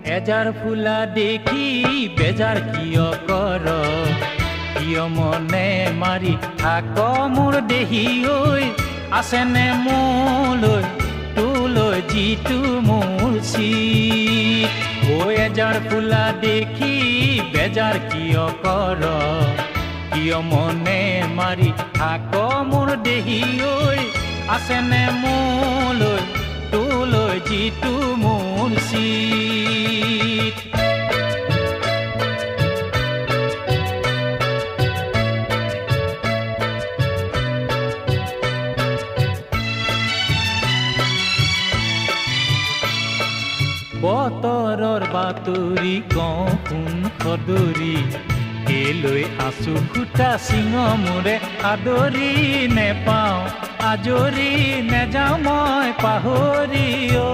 এজাৰ ফুলা দেখি বেজাৰ কিয় কৰ কিয় মনে মাৰি থাক মোৰ দেহি ঐ আছেনে মোলৈ তোলৈ যিটো মোৰ চিত ঐ এজাৰ ফুলা দেখি বেজাৰ কিয় কৰ কিয় মনে মাৰি থাক মোৰ দেহি ঐ আছেনে মোলৈ তোলৈ যিটো মোৰ চিত বতৰৰ বাতৰি কওঁ কোন সদৰি কেলৈ আছো খুটা চিঙ মোৰে আদৰি নেপাওঁ আজৰি নেযাওঁ মই পাহৰি ঐ